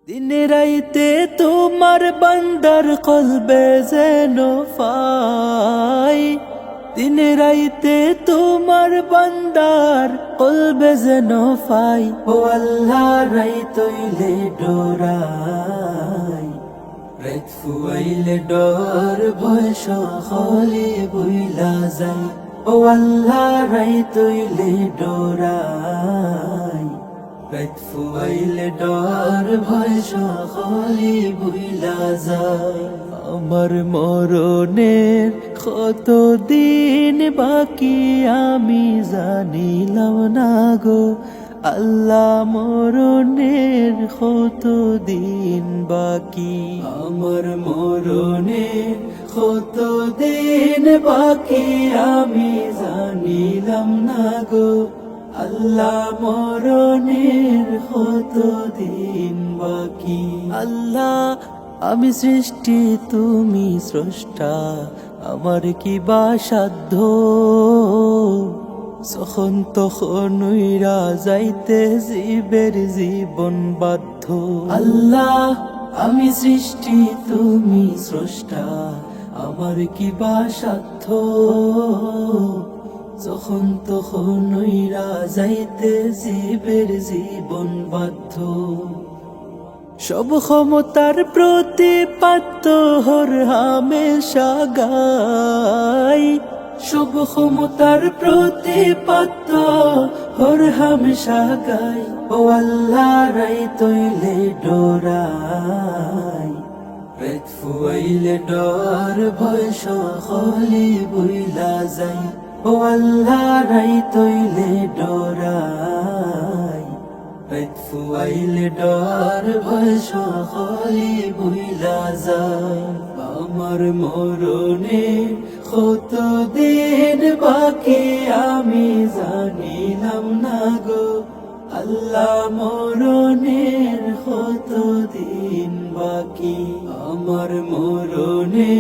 দিন রাইতে তোমার বান্দার কলবে যেন ফাই, দিন রাইতে তোমার বান্দার কলবে যেন ফাই। ও আল্লাহ রাইতইলে ডোরাই, রাইত ফুয়াইলে ডর ভয় সকলে বইলা যায়। ও আল্লাহ রাইতইলে ডোরাই, রাইত ফুয়াইলে ডর ভয় সকলে ভুইলা যায়। আমার মরণের কত দিন বাকি আমি জানিলাম না গো আল্লাহ, মরণের কত দিন বাকি। আমার মরণের কত দিন বাকি আমি জানিলাম না গো আল্লাহ, মরণের কত দিন বাকি। আল্লাহ আমি সৃষ্টি তুমি স্রষ্টা, আমার কি বা সাধ্য যখন তখন উইরা যাইতে জীবের জীবন বাধ্য। আল্লাহ আমি সৃষ্টি তুমি স্রষ্টা, আমার কি বা সাধ্য যখন তখন উইরা যাইতে জীবের জীবন বাধ্য। সব ক্ষমতার প্রতিপাদ্য হর হামেশা গাই, সব ক্ষমতার প্রতিপাদ্য হর হামেশা গাই। ও আল্লাহ রাইতইলে ডোরাই, রাইত ফুয়াইলে ডর ভয় সকলে বইলা যায়। ও আল্লাহ রাইতইলে ডোরাই, রাইত ফুয়াইলে ডর ভয় সকলে বইলা যায়। আমার মরণে কত দিন বাকি আমি জানিলাম না গো আল্লাহ, মরণের কত দিন বাকি। আমার মরণে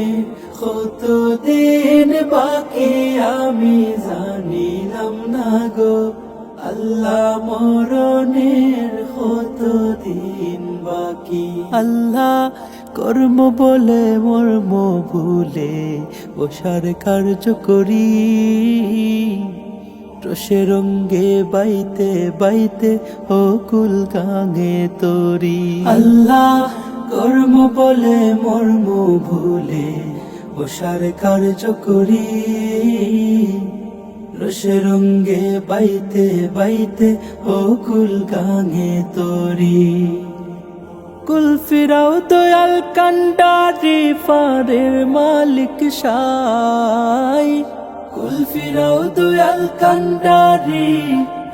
কত দিন বাকি আমি জানিলাম না গো আল্লাহ, মরণের কত দিন বাকি। আল্লাহ কর্ম বলে মর্ম ভুলে বসার কার্য করি, রসে রঙ্গে বাইতে বাইতে অকুল গাঙে তরি। আল্লাহ কর্ম বলে মর্ম ভুলে বসার কার্য করি, রসে রঙ্গে বাইতে বাইতে অকুল গাঙে তরি। কুল ফিরাও দয়াল কান্ডারি ফারের মালিক সাই, কুল ফিরাও দয়াল কান্ডারি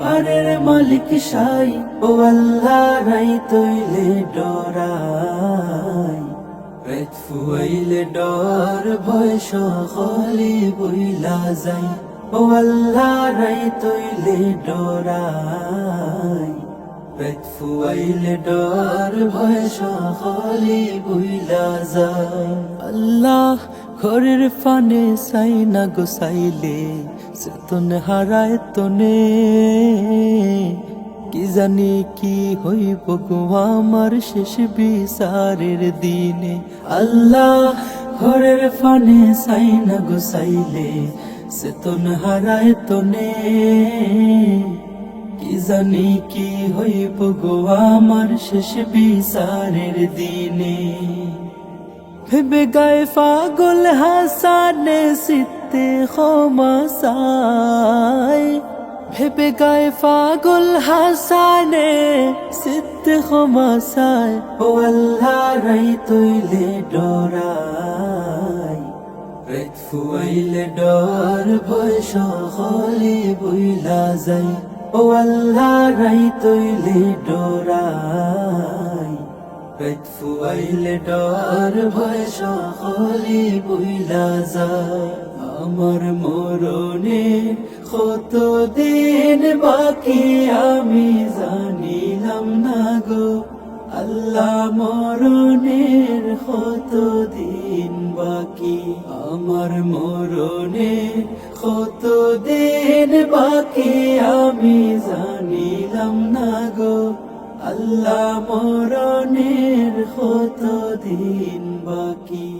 ফারের মালিক সাই। ও আল্লাহ রাইতইলে ডোরাই, রাইত ফুয়াইলে ডর ভয় সকলে বইলা যায়। ও আল্লাহ রাইতইলে ডোরাই, রাইত ফুয়াইলে ডর ভয় সকলে বইলা যায়। আল্লাহ ঘরের ফানে চাই না গোসাইলে চেতন হারায় তনে, কি জানি কি হইব গো আমার শেষ বিচারের দিনে। আল্লাহ ঘরের ফানে চাই না গোসাইলে চেতন হারায় তনে, কি জানি কি হইব গো আমার শেষ বিচারের দিনে। ভেবে গায়ে পাগল হাসানে সিতে ক্ষমা চায়, ভেবে গায়ে পাগল হাসানে সিতে ক্ষমা চায়। ও আল্লাহ রাইতইলে ডোরাই, রাইত ফুয়াইলে ডর ভয় সকলে বইলা যায়। ও আল্লাহ রাইতইলে ডোরাই, রাইত ফুয়াইলে ডর ভয় সকলে বইলা যায়। আমার মরণে কত দিন বাকি আমি জানিলাম না গো আল্লাহ, মরণের কত দিন বাকি। আমার মরণে কত দিন বাকি আমি জানিলাম না গো আল্লাহ মরণের কত দিন বাকি।